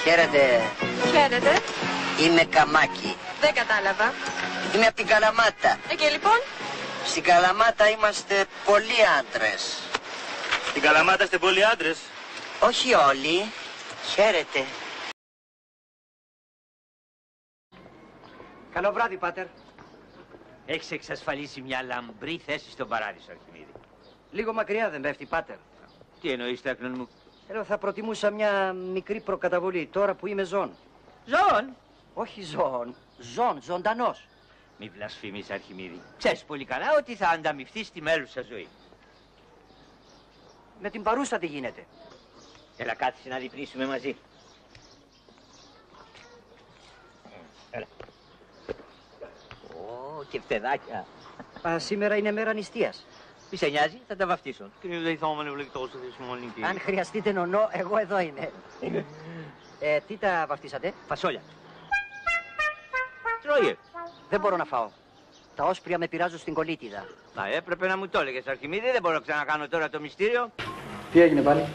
Χαίρετε. Χαίρετε. Είμαι Καμάκη. Δεν κατάλαβα. Είμαι από την Καλαμάτα. Και λοιπόν? Στην Καλαμάτα είμαστε πολλοί άντρες. Στην Καλαμάτα είστε πολλοί άντρες? Όχι όλοι. Χαίρετε. Καλό βράδυ, πάτερ. Έχεις εξασφαλίσει μια λαμπρή θέση στον παράδεισο, Αρχιμίδη. Λίγο μακριά δεν πέφτει, πάτερ. Τι εννοείς, τέκνον μου? Θα προτιμούσα μια μικρή προκαταβολή τώρα που είμαι ζών. Ζών? Όχι ζών. Ζών, ζωντανός. Μη βλασφημείς, Αρχιμίδη. Ξέρεις πολύ καλά ότι θα ανταμυφθείς τη μέλουσα ζωή. Με την παρούσα τι γίνεται? Έλα, κάτσε να διπνήσουμε μαζί. Έλα. Ω, και φτεδάκια. Σήμερα είναι μέρα νηστείας. Μη σε νοιάζει, θα τα βαφτίσω. Αν χρειαστείτε νονό, εγώ εδώ είμαι. Τι τα βαφτίσατε? Φασόλια. Τρώγε. Δεν μπορώ να φάω. Τα όσπρια με πειράζουν στην κολίτιδα. Να, έπρεπε να μου το έλεγες, Αρχιμίδη. Δεν μπορώ να ξανακάνω τώρα το μυστήριο. Τι έγινε πάλι?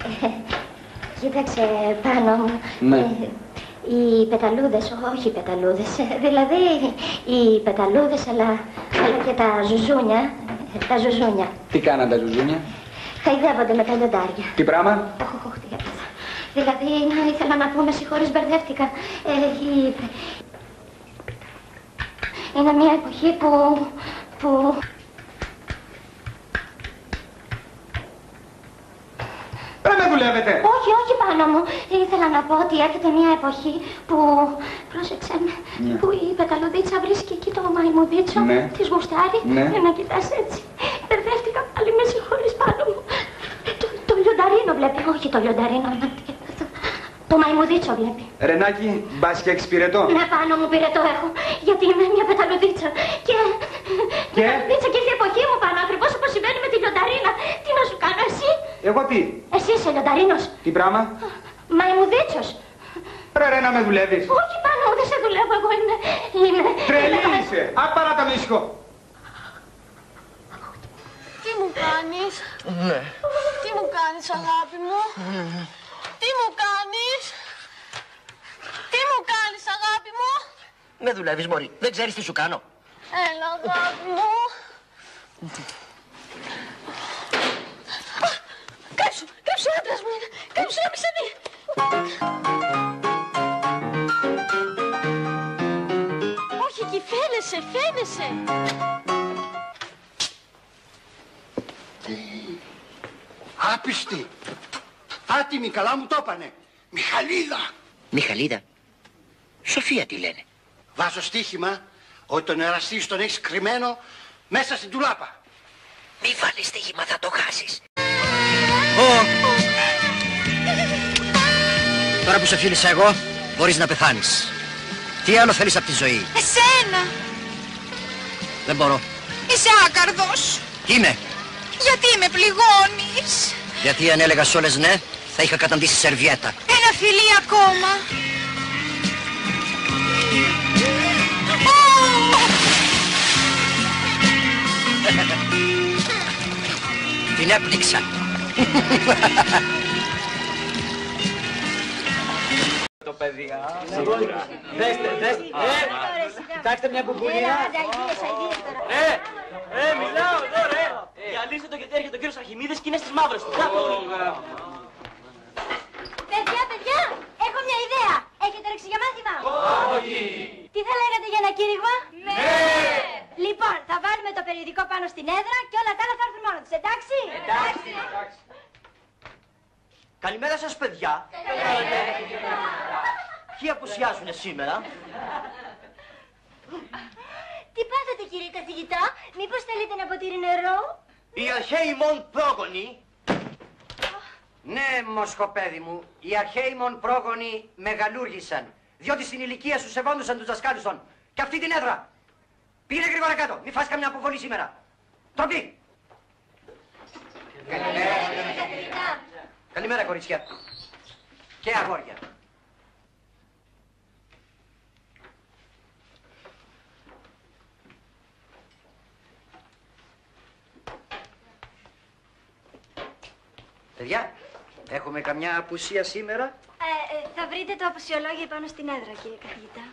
Κοίταξε πάνω μου. Ναι. Οι πεταλούδες, όχι οι πεταλούδες, δηλαδή οι πεταλούδες αλλά και τα ζουζούνια. Τα ζουζούνια. Τι κάναν τα ζουζούνια? Χαϊδεύονται με τα λιοντάρια. Τι πράγμα? Τι έπαθα. Δηλαδή, ήθελα να πω, με συγχωρείς, μπερδεύτηκα. Είναι μια εποχή που... Πρέπει να δουλεύετε. Όχι πάνω μου. Ήθελα να πω ότι έρχεται μια εποχή που... Πρόσεξε με. Ναι. Που η πεταλουδίτσα βρίσκει εκεί το μαϊμουδίτσο. Ναι. Της γουστάρει. Ναι. Να κοιτάς έτσι. Μπερδεύτηκα πάλι, με συγχωρείς πάνω μου. Το λιονταρίνο βλέπει. Όχι το λιονταρίνο. Το μαϊμουδίτσο βλέπει. Ρενάκι, μπας και έχεις πυρετό. Ναι, πάνω μου πυρετό έχω. Γιατί είμαι μια πεταλουδίτσα. Και... Πεταλουδίτσα και ήρθε η εποχή μου πάνω. Ακριβώς όπως συμβαίνει με τη λιονταρίνα. Τι να σου κάνω εσύ? Εγώ τι? Εσύ είσαι λιονταρίνος. Τι πράγμα? Μαϊμουδίτσος. Ρε να με δουλεύεις. Όχι πάνω μου, δεν σε δουλεύω. Εγώ είμαι... Τρελή είσαι. Απάρα τα μίσχο. Τι μου κάνεις? Ναι. Τι μου κάνεις, αγάπη μου? Τι μου κάνεις? Τι μου κάνεις, αγάπη μου? Με δουλεύεις, μωρή. Δεν ξέρεις τι σου κάνω. Έλα, αγάπη μου. Κάψου, κάψου, άντρας μου είναι. Κάψου, να μη σε δει. Όχι, εκεί φαίνεσαι, φαίνεσαι. Άπιστη! Άτιμη, καλά μου το έπανε. Μιχαλίδα! Μιχαλίδα. Σοφία τι λένε. Βάζω στοίχημα ότι τον εραστής τον έχεις κρυμμένο μέσα στην τουλάπα. Μη βάλεις στοίχημα, θα το χάσεις. Τώρα που σε φίλησα εγώ, μπορείς να πεθάνεις. Τι άλλο θέλεις από τη ζωή? Εσένα. Δεν μπορώ. Είσαι άκαρδος. Είμαι. Γιατί με πληγώνεις? Γιατί αν έλεγα όλες ναι, θα είχα καταντήσει σερβιέτα. Ένα φιλί ακόμα. Την έπνιξα. Το παιδί. Δέστε. Κοιτάξτε μια κουκουλίνα. Μιλάω εδώ, ρε. Διαλύστε το, γιατί έρχεται ο κύριος Αρχιμίδης και είναι στις μαύρες του. Παιδιά, έχω μια ιδέα. Έχετε ρίξει για μάθημα? Όχι! Τι θα λέγατε για ένα κήρυγμα? Ναι! Λοιπόν, θα βάλουμε το περιοδικό πάνω στην έδρα και όλα τα άλλα θα έρθουν μόνο τους, εντάξει? Εντάξει! Καλημέρα σας, παιδιά. Ποιοι απουσιάζουνε σήμερα? Τι πάθατε, κύριε καθηγητά? Μήπως θέλετε ένα ποτήρι νερό? Οι αρχαίοι μον πρόγονοι... Ναι, μοσχοπέδι μου, οι αρχαίοι μον πρόγονοι μεγαλούργησαν, διότι στην ηλικία σου σεβόντουσαν τους δασκάλους των. Και αυτή την έδρα. Πήγαινε γρήγορα κάτω, μη φας καμιά αποβολή σήμερα. Τροπή! Καλημέρα. Καλημέρα, κοριτσιά. Και αγόρια. Παιδιά, έχουμε καμιά απουσία σήμερα? Θα βρείτε το αποσιολόγιο πάνω στην έδρα, κύριε καθηγητά.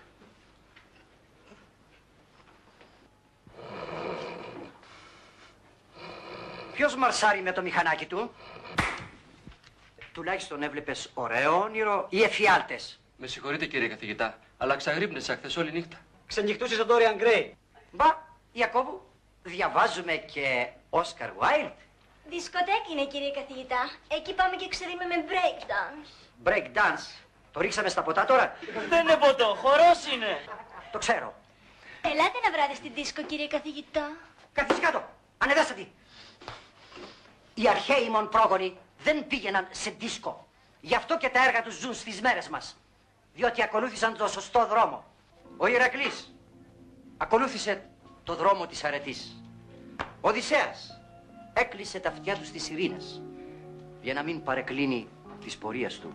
Ποιος μαρσάρει με το μηχανάκι του? Τουλάχιστον έβλεπες ωραίο όνειρο ή εφιάλτες? Με συγχωρείτε κύριε καθηγητά, αλλά ξαγρύπνησα χθες όλη νύχτα. Ξενυχτούσες τον Dorian Gray. Μπα, Ιακώβου, διαβάζουμε και Oscar Wilde. Δισκοτέκι είναι, κύριε καθηγητά. Εκεί πάμε και ξέρουμε με breakdance. Breakdance. Το ρίξαμε στα ποτά τώρα. Δεν είναι ποτό, χορός είναι. Το ξέρω. Ελάτε να βράτε στην δίσκο, κύριε καθηγητά. Καθίστε κάτω. Ανεβάστε τη. Οι αρχαίοι μον πρόγονοι δεν πήγαιναν σε δίσκο. Γι' αυτό και τα έργα τους ζουν στις μέρες μας. Διότι ακολούθησαν το σωστό δρόμο. Ο Ηρακλής ακολούθησε το δρόμο της αρετής. Ο Οδυσσέας έκλεισε τα αυτιά του στις ειρήνες για να μην παρεκκλίνει της πορείας του.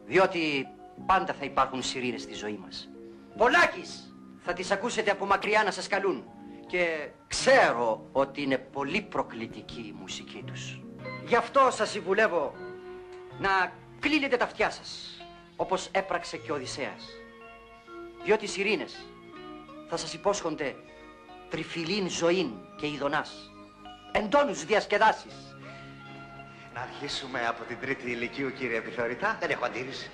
Διότι πάντα θα υπάρχουν σιρήνες στη ζωή μας. Πολάκης θα τις ακούσετε από μακριά να σας καλούν. Και ξέρω ότι είναι πολύ προκλητική η μουσική τους. Γι' αυτό σας συμβουλεύω να κλείνετε τα αυτιά σας, όπως έπραξε και ο Οδυσσέας. Διότι οι σιρήνες θα σας υπόσχονται τριφυλήν ζωήν και ειδονάς, εντόνους διασκεδάσεις. Να αρχίσουμε από την τρίτη ηλικίου, κύριε επιθεωρητά. Δεν έχω αντίρρηση.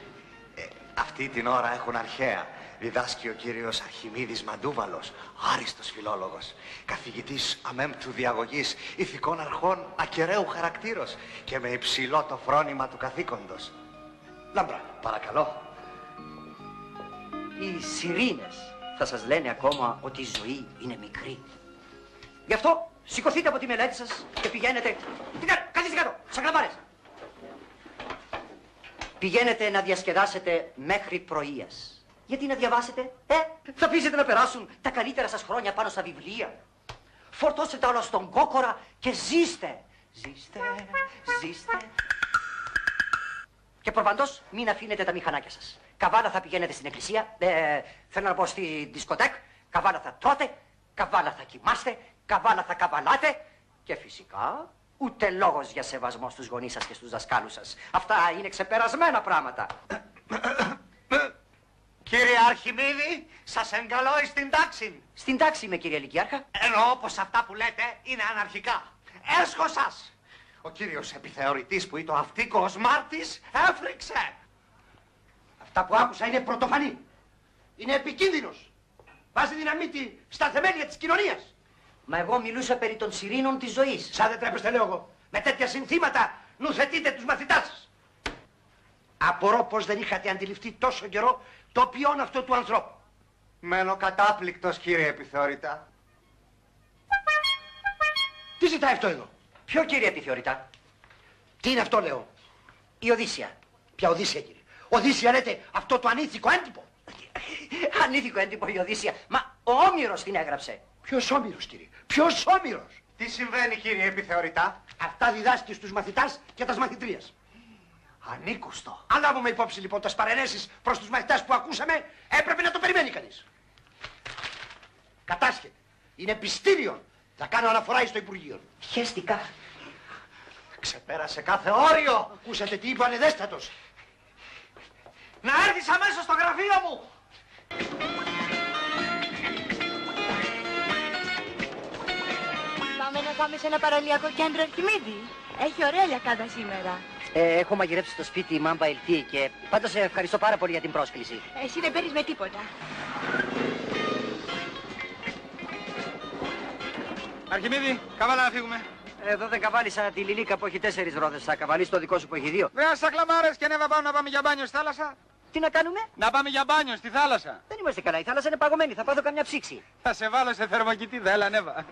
Αυτή την ώρα έχουν αρχαία. Διδάσκει ο κύριος Αρχιμίδης Μαντούβαλος, άριστος φιλόλογος, καθηγητής αμέμπτου διαγωγής, ηθικών αρχών ακεραίου χαρακτήρος και με υψηλό το φρόνημα του καθήκοντος. Λαμπρά. Παρακαλώ. Οι σιρήνες θα σας λένε ακόμα ότι η ζωή είναι μικρή. Γι' αυτό σηκωθείτε από τη μελέτη σας και πηγαίνετε... Καθίστε κάτω, σαν κλαμπάρες. Πηγαίνετε να διασκεδάσετε μέχρι πρωίας. Γιατί να διαβάσετε, θα αφήσετε να περάσουν τα καλύτερα σας χρόνια πάνω στα βιβλία. Φορτώστε τα όλα στον κόκορα και ζήστε. Ζήστε, ζήστε. Και προπαντός μην αφήνετε τα μηχανάκια σας. Καβάλα θα πηγαίνετε στην εκκλησία, θέλω να πω στη δισκοτέκ, καβάλα θα τρώτε, καβάλα θα κοιμάστε, καβάλα θα καβαλάτε και φυσικά ούτε λόγος για σεβασμό στους γονείς σας και στους δασκάλους σας. Αυτά είναι ξεπερασμένα πράγματα. Κύριε Αρχιμίδη, σας εγκαλώ στην τάξη. Στην τάξη είμαι, κύριε Λυκιάρχα. Εννοώ πως αυτά που λέτε είναι αναρχικά. Έσχο σας. Ο κύριος επιθεωρητής που είναι το αυτίκο ο Σμάρτης έφρυξε. Αυτά που άκουσα είναι πρωτοφανή. Είναι επικίνδυνος. Βάζει δυναμίτη στα θεμέλια της κοινωνίας. Μα εγώ μιλούσα περί των σιρήνων της ζωής. Σαν δεν τρέπεστε, λέω εγώ. Με τέτοια συνθήματα νουθετείτε τους μαθητάς σας. Απορώ πως δεν είχατε αντιληφθεί τόσο καιρό το ποιόν αυτό του ανθρώπου. Μένω κατάπληκτος, κύριε επιθεωρητά. Τι ζητάει αυτό εδώ? Ποιο, κύριε επιθεωρητά? Τι είναι αυτό, λέω? Η Οδύσσια. Ποια Οδύσσια, κύριε? Οδύσσια λέτε αυτό το ανήθικο έντυπο? Ανήθικο έντυπο η Οδύσσια. Μα ο Όμηρος την έγραψε. Ποιος Όμηρος, κύριε? Ποιος Όμηρος? Τι συμβαίνει, κύριε επιθεωρητά? Αυτά διδάσκει στους μαθητάς και τας μαθητρίας. Ανήκουστο. Αν λάβουμε υπόψη λοιπόν τα παρενέσεις προς τους μαθητάς που ακούσαμε, έπρεπε να το περιμένει κανείς. Κατάσχεται. Είναι πιστήριον. Θα κάνω αναφορά στο Υπουργείο. Χαίστηκα. Ξεπέρασε κάθε όριο. Ακούσατε τι είπε ο ανεδέστατος? Να έρθεις αμέσως στο γραφείο μου. Πάμε να πάμε σε ένα παραλιακό κέντρο, Αρχιμίδη. Έχει ωραία λιακάδα σήμερα. Έχω μαγειρέψει στο σπίτι η Μάμπα Ελτή και πάντως ευχαριστώ πάρα πολύ για την πρόσκληση. Εσύ δεν παίρνεις με τίποτα. Αρχιμίδη, καβάλα να φύγουμε. Εδώ δεν καβάλισα τη Λιλίκα που έχει 4 ρόδες. Θα καβαλείς το δικό σου που έχει 2. Βέβαια στα κλαμάρες και ανέβα πάω να πάμε για μπάνιο στη θάλασσα. Τι να κάνουμε? Να πάμε για μπάνιο στη θάλασσα. Δεν είμαστε καλά. Η θάλασσα είναι παγωμένη. Θα πάθω καμιά ψήξη. Θα σε βάλω σε θερμοκοιτίδα, έλα ανέβα.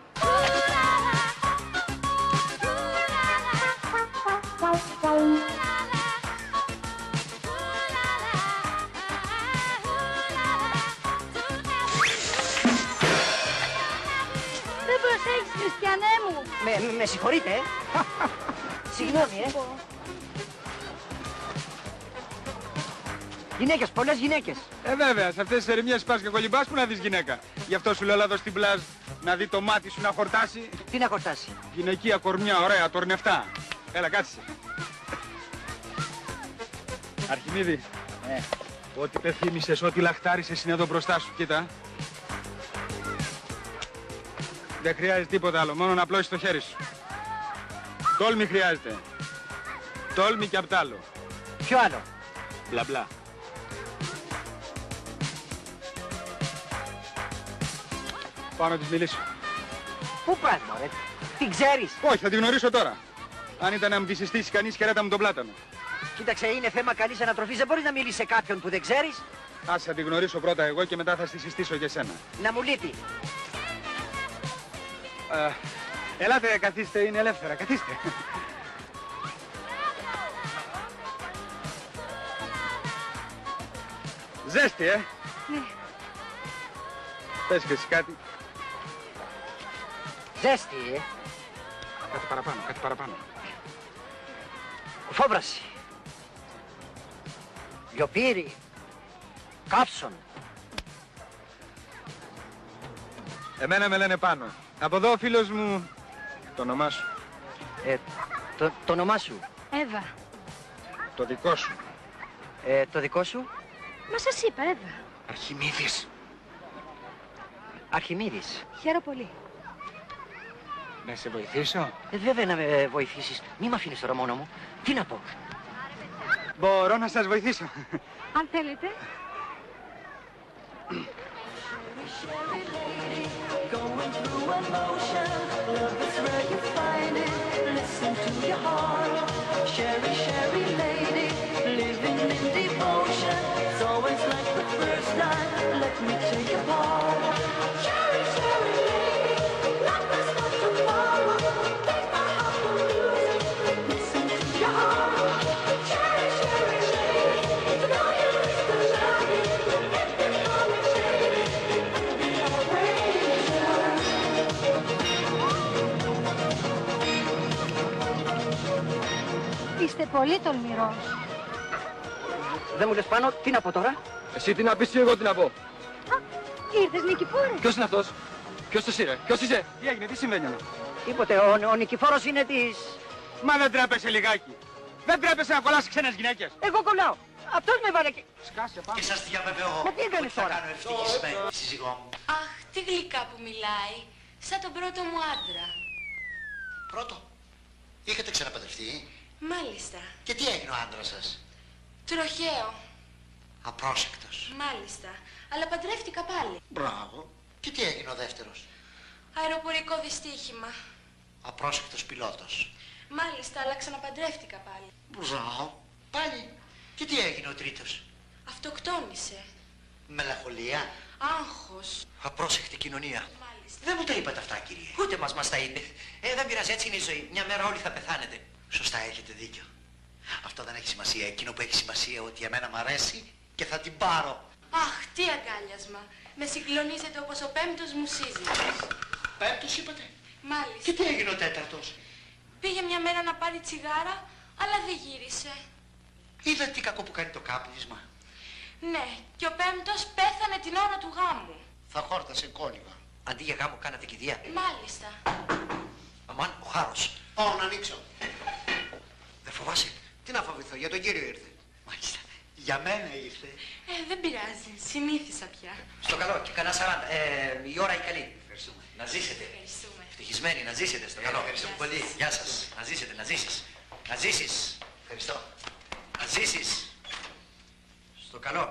Δεν προσέχεις, Χριστιανέ μου. Με συγχωρείτε, Συγγνώμη, Γυναίκες, πολλές γυναίκες. Βέβαια, σε αυτές τις ερημιές πας και κολυμπάς που να δεις γυναίκα. Γι' αυτό σου λέω εδώ στην πλάζ να δει το μάτι σου να χορτάσει. Τι να χορτάσει? Γυναικεία κορμιά, ωραία, τορνευτά. Έλα, κάτσε. Αρχιμίδη, ό,τι πεθύμησες, ό,τι λαχτάρισες είναι εδώ μπροστά σου, κοίτα. Δεν χρειάζεται τίποτα άλλο, μόνο να απλώσεις το χέρι σου. Τόλμη χρειάζεται. Τόλμη και απ' τ' άλλο. Ποιο άλλο? Μπλα μπλα. Πάω να της μιλήσω. Πού πας, μωρέ? Την ξέρεις? Όχι, θα τη γνωρίσω τώρα. Αν ήταν να μου τη συστήσει κανείς, χαιρέτα μου τον πλάτανο. Κοίταξε, είναι θέμα καλής ανατροφής. Δεν μπορείς να μιλήσεις σε κάποιον που δεν ξέρεις. Άσε, θα τη γνωρίσω πρώτα εγώ και μετά θα στη συστήσω για σένα. Να μου λείπει. Ελάτε, καθίστε, είναι ελεύθερα, καθίστε. Ζέστη, Ναι. Πες και εσύ κάτι. Ζέστη, Κάτι παραπάνω, κάτι παραπάνω. Φόβραση. Λιοπύρι. Καύσον. Εμένα με λένε Πάνο. Από εδώ ο φίλος μου... Το όνομά σου. Το όνομά σου? Εύα. Το δικό σου. Το δικό σου? Μα σας είπα, Εύα. Αρχιμίδης. Αρχιμίδης. Χαίρομαι πολύ. Να σε βοηθήσω. Βέβαια να με βοηθήσεις. Μη μ' αφήνεις τώρα μόνο μου. Τι να πω? Μπορώ να σας βοηθήσω. Αν θέλετε. Είστε πολύ τολμηρός. Δεν μου λες Πάνο, τι να πω τώρα? Εσύ τι να πεις και εγώ τι να πω. Ήρθες, Νικηφόρε. Ποιος είναι αυτός? Ποιος εσύ ρε? Ποιος είσαι? Τι έγινε, τι συμβαίνει? Τίποτε, ο Νικηφόρος είναι της... Μα δεν τρέπεσαι λιγάκι. Δεν τρέπεσαι να κολλάς ξένες γυναίκες. Εγώ κολλάω. Αυτός με βάλε και... Σκάσε πάνω. Και σας διαβεβαιώ Μα τι έκανες ότι θα τώρα? κάνω ευτυχισμένη τη σύζυγό μου. Αχ, τι γλυκά που μιλάει. Σαν τον πρώτο μου άντρα. Πρώτο, είχατε ξαναπαντρευτεί? Μάλιστα. Και τι έγινε ο άντρας σας? Τροχαίο. Απρόσεκτος. Μάλιστα. Αλλά παντρεύτηκα πάλι. Μπράβο. Και τι έγινε ο δεύτερος? Αεροπορικό δυστύχημα. Απρόσεκτος πιλότος. Μάλιστα, αλλά ξαναπαντρεύτηκα πάλι. Μπράβο. Πάλι. Και τι έγινε ο τρίτος? Αυτοκτόνησε. Μελαγχολία. Άγχος. Απρόσεκτη κοινωνία. Μάλιστα. Δεν μου τα είπατε αυτά, κύριε. Ούτε μας τα είπε. Δεν πειράζει, έτσι είναι η ζωή. Μια μέρα όλοι θα πεθάνετε. Σωστά, έχετε δίκιο. Αυτό δεν έχει σημασία. Εκείνο που έχει σημασία ότι εμένα μ' αρέσει και θα την πάρω. Αχ, τι αγκάλιασμα. Με συγκλονίζετε όπως ο πέμπτος μου σύζυγος. Πέμπτος είπατε? Μάλιστα. Και τι έγινε ο τέταρτος? Πήγε μια μέρα να πάρει τσιγάρα, αλλά δεν γύρισε. Είδατε τι κακό που κάνει το κάπνισμα? Ναι, και ο πέμπτος πέθανε την ώρα του γάμου. Θα χόρτασε κόλλημα. Αντί για γάμο κάνατε κηδεία. Μάλιστα. Αμάν, ο Χάρος. Πάω να ανοίξω. Δεν φοβάσαι? Τι να φοβηθώ, για τον κύριο ήρθε. Μάλιστα. Για μένα ήρθε. Δεν πειράζει, συνήθισα πια. Στο καλό, και κανένα 40. Η ώρα η καλή. Ευχαριστούμε. Να ζήσετε. Ευχαριστούμε. Ευτυχισμένοι, να ζήσετε στο καλό. Ευχαριστούμε πολύ. Γεια σας. Να ζήσετε, να ζήσεις. Να ζήσεις. Ευχαριστώ. Να ζήσεις. Στο καλό.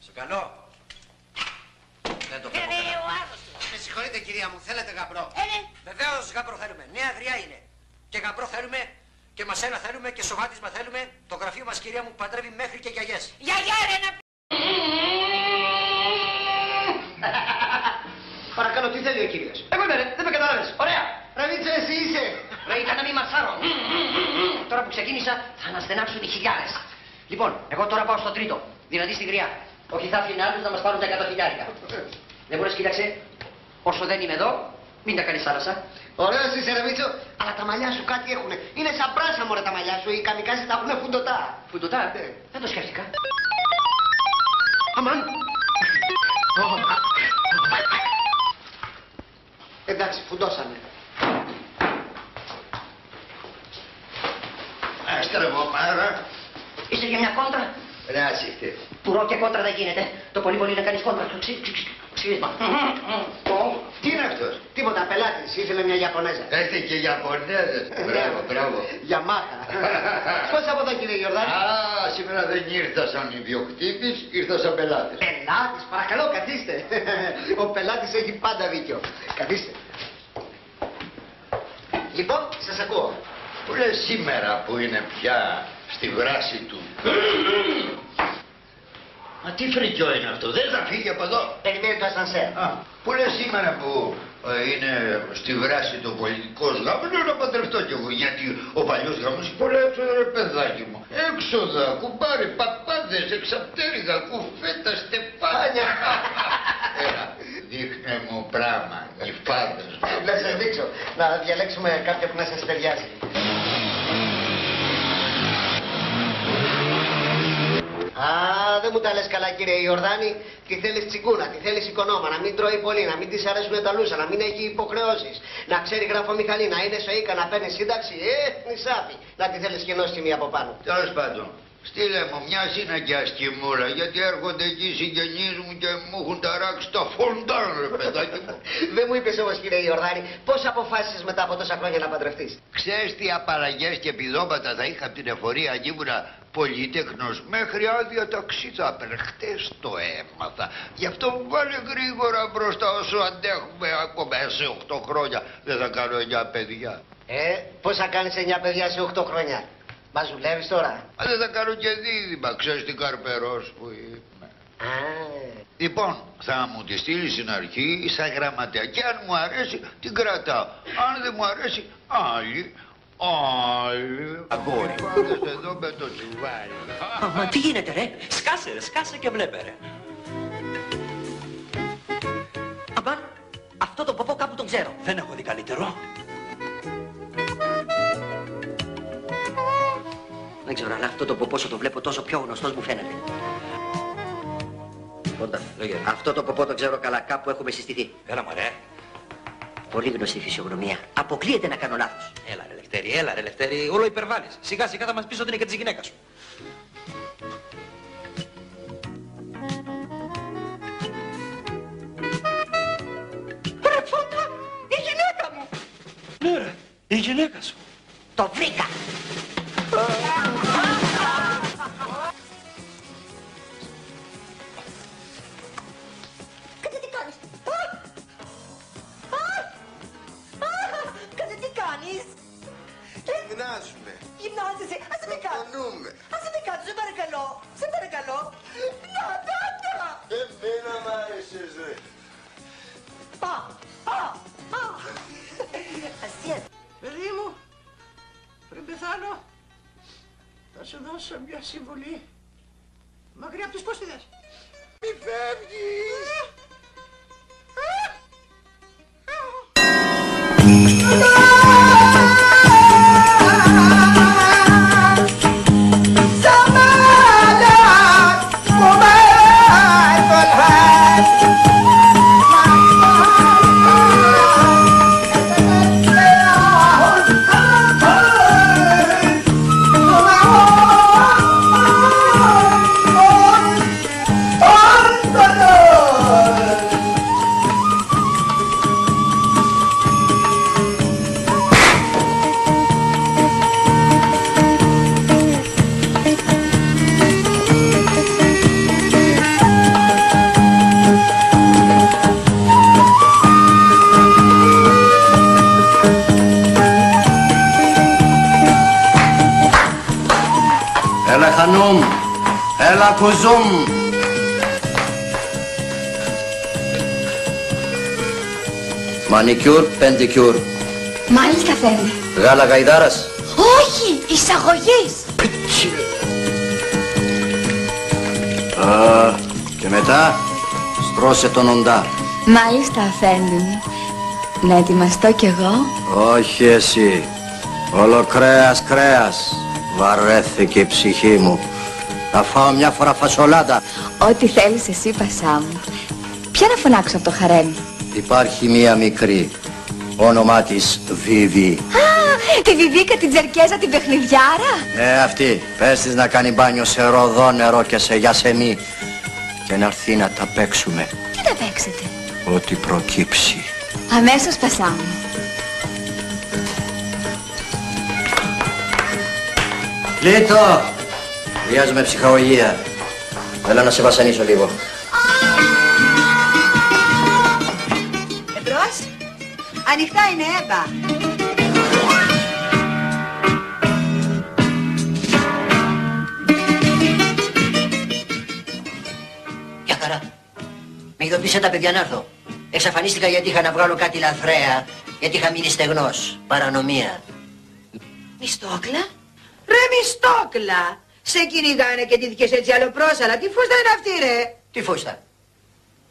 Στο καλό. Δεν το φεύγω καλά. Με συγχωρείτε κυρία μου, θέλετε γαμπρό? Βεβαίως γαμπρό θέλουμε. Νέα γριά είναι. Και γαμπρό θέλουμε και μασένα θέλουμε και σοβάτισμα θέλουμε. Το γραφείο μας, κυρία μου, παντρεύει μέχρι και γιαγιές. Γιαγιά ρε να... Παρακαλώ, τι θέλει ο κύριος? Εγώ είμαι, δεν με κατάλαβες. Ωραία. Ραβίτσα, εσύ είσαι. Ρε, ήταν να μην μασάρω. Τώρα που ξεκίνησα θα αναστενάξουν οι χιλιάδες. Λοιπόν, εγώ τώρα πάω στο τρίτο, δηλαδή στη γριά. Όχι θα έρθουν άλλους να μας πάρουν τα 100 χιλιάρικα. Δεν μπορείς, κοίταξε, όσο δεν είμαι εδώ, μην τα κάνεις θάλασσα. Ωραίος είσαι, Ραβίτσο, αλλά τα μαλλιά σου κάτι έχουνε. Είναι σαν πράσα, μωρέ, τα μαλλιά σου. Οι καμικάζες τα έχουνε φουντοτά. Φουντοτά, δεν το σκέφτηκα. Αμάν. Εντάξει, φουντώσανε. Έστε ρε, εγώ, πάρε. Είσαι για μια πειράζει. Πουρό και κόντρα δεν γίνεται. Το πολύ πολύ να κάνεις κόντρα. Ξύρισμα. Τι είναι αυτός? Τίποτα, πελάτης. Ήθελε μια Ιαπωνέζα. Έχετε και Ιαπωνέζες. Μπράβο, μπράβο. Γιαμάχα. Πώς από εδώ κύριε Γιορδάνη? Α, σήμερα δεν ήρθα σαν ιδιοκτήτης, ήρθα σαν πελάτης. Πελάτης, παρακαλώ καθίστε. Ο πελάτης έχει πάντα δίκιο. Καθίστε. Λοιπόν, σας ακούω. Που λες σήμερα που είναι πια στη βράση του. Μα τι φρικιό είναι αυτό, δεν θα φύγει από εδώ. Περιμένει το ασανσέρ. Που λες σήμερα που είναι στη βράση το πολιτικός γάμος, να παντρευτώ κι εγώ. Γιατί ο παλιός γάμος είναι πολλά έξοδα, ρε παιδάκι μου. Έξοδα, κουμπάρι, παπάδες, εξαπτέρυγα, κουφέτα, στεφάνια. Έλα, δείχνε μου πράγμα, νυφάδες. Να σας δείξω, να διαλέξουμε κάποια που να σας ταιριάζει. Α, δεν μου τα λες καλά κύριε Ιορδάνη. Τι θέλεις τσιγκούνα, τι θέλεις οικονόμα, να μην τρώει πολύ, να μην της αρέσουν τα λούσα, να μην έχει υποχρεώσεις, να ξέρει γραφομηχανή, να είναι στο ΙΚΑ, να παίρνει σύνταξη, νησάφι. Να τη θέλεις και νόστιμη από πάνω. Τέλος πάντων, στείλε μου μια σύναγκια σκημούρα, γιατί έρχονται εκεί οι συγγενείς μου και μου έχουν ταράξει τα φοντάν, ρε παιδάκι μου. Δεν μου είπες όμως κύριε Ιορδάνη, πώς αποφάσισες μετά από τόσα χρόνια να παντρευτείς? Ξέρεις τι απαλλαγές και επιδόματα θα είχα από την εφορία αν ήμουνα πολυτέχνος, μέχρι άδεια ταξί θα έπαιρνε. Χτες το έμαθα. Γι' αυτό βάλε γρήγορα μπροστά όσο αντέχουμε ακόμα σε 8 χρόνια. Δεν θα κάνω 9 παιδιά. Πώς θα κάνεις 9 παιδιά σε 8 χρόνια? Μα δουλεύεις τώρα? Δεν θα κάνω και δίδυμα, ξέρεις τι καρπερός που είμαι. Λοιπόν, θα μου τη στείλει στην αρχή σαν γραμματέα και αν μου αρέσει την κρατάω. Αν δεν μου αρέσει άλλη. Αγόρι. Πάτε εδώ με το τσουβάλι. Μα τι γίνεται ρε, σκάσε και βλέπε ρε. Αμπάν, αυτό το ποπό κάπου τον ξέρω. Δεν έχω δει καλύτερο. Δεν ξέρω, αλλά αυτό το ποπό όσο το βλέπω τόσο πιο γνωστός μου φαίνεται. Κοντά, αυτό το ποπό το ξέρω καλά, κάπου έχουμε συστηθεί. Έλα μωρέ. Πολύ γνωστή φυσιογνωμία. Αποκλείεται να κάνω λάθος. Έλα ρε Λευτέρη, όλο υπερβάλλεις. Σιγά σιγά θα μας πεις ότι είναι και της γυναίκας σου. Ρε φώτα, η γυναίκα μου! Ναι ρε, η γυναίκα σου. Το βρήκα! Κάτσε τι κάνεις! Κάτσε τι κάνεις! Γυμνάζουμε. Γυμνάζεσαι! Άσε με κάτω! Άσε με κάτω, σε παρακαλώ! Σε παρακαλώ! Να! Εμένα μ' άρεσες ρε. Ασία! Παιδί μου, πριν πεθάνω, θα σου δώσω μια συμβουλή. Μακριά από τους πόστιδες. Μη φεύγεις. Έλα χανουμ, έλα κουζούμ. Μανικιούρ, πεντικιούρ. Μάλιστα φέρνει. Γάλα γαϊδάρας. Όχι, εισαγωγής. Και μετά στρώσε τον οντά. Μάλιστα αφέντη μου. Να ετοιμαστώ κι εγώ. Όχι εσύ. Όλο κρέας. Βαρέθηκε η ψυχή μου. Θα φάω μια φορά φασολάτα. Ό,τι θέλεις εσύ Πασά μου. Ποια να φωνάξω από το χαρέμ? Υπάρχει μία μικρή. Όνομά της Βίβη. Α, Τη Βιβίκα, την Τζερκέζα, την παιχνιδιάρα. Ναι, αυτή. Πες της να κάνει μπάνιο σε ροδό νερό και σε γιασεμί. Και να έρθει να τα παίξουμε. Τι τα παίξετε? Ό,τι προκύψει. Αμέσως, Πασά μου. Λίτο! Χρειάζομαι ψυχαγωγία. Θέλω να σε βασανίσω λίγο. Εμπρός. Ανοιχτά είναι, έμπα. Για χαρά. Με ειδοποίησαν τα παιδιά να έρθω. Εξαφανίστηκα γιατί είχα να βγάλω κάτι λαθρέα. Γιατί είχα μείνει στεγνός. Παρανομία. Μιστόκλα. Ρε Μιστόκλα. Σε κυνηγάνε και τύχηκες έτσι αλλοπρόσαλα. Τι φούστα είναι αυτή, ρε? Τι φούστα?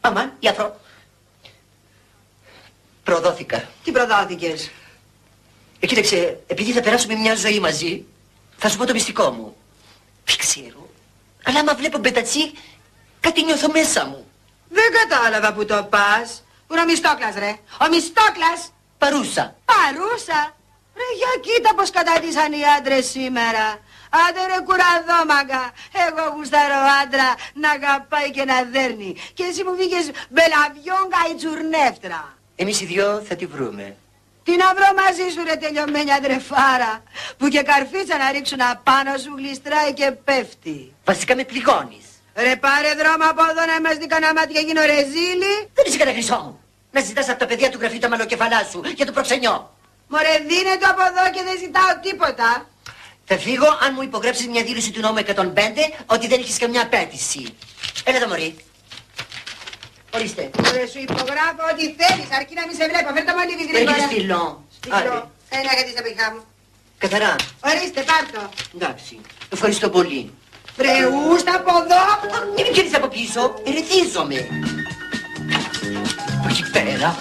Αμάν, γιατρό. Προδόθηκα. Τι προδόθηκες? Κοίταξε, επειδή θα περάσουμε μια ζωή μαζί, θα σου πω το μυστικό μου. Δεν ξέρω. Αλλά άμα βλέπω μπετατσί, κάτι νιώθω μέσα μου. Δεν κατάλαβα που το πας. Πού είναι ο Μιστόκλας, ρε? Ο Μιστόκλας! Παρούσα. Παρούσα! Ρε, για κοίτα πως κατατίσαν οι άντρες σήμερα. Άντε ρε κουραδόμαγκα. Εγώ γουστάρω άντρα να αγαπάει και να δέρνει. Και εσύ μου βγήκες μπελαβιόγκα η τσουρνεύτρα. Εμείς οι δυο θα τη βρούμε. Τι να βρω μαζί σου ρε τελειωμένη αδρεφάρα. Που και καρφίτσα να ρίξουν απάνω σου γλιστράει και πέφτει. Βασικά με πληγώνεις. Ρε πάρε δρόμο από εδώ να μας δει κανένα μάτι και γίνω ρεζίλι. Δεν είσαι κανένα χρυσό μου. Να ζητάς από τα παιδιά του γραφείου τα μαλλοκεφαλά σου για το προξενιό. Μωρέ δίνε το από εδώ και δεν ζητάω τίποτα. Θα φύγω αν μου υπογράψεις μια δήλωση του νόμου 105 ότι δεν έχεις καμιά απέτηση. Έλα εδώ μωρή. Ορίστε. Μωρέ σου υπογράφω ό,τι θέλεις αρκεί να μην σε βλέπω. Φέρτε μου λίγο γρήγορα. Έχεις στυλό. Ένα γιατί στα πηγά μου. Καθαρά. Ορίστε πάρτο. Εντάξει. Ευχαριστώ πολύ. Βρεούστα από εδώ. Μην με πιάνεις από πίσω. Ερεθίζομαι. Όχι πέρα.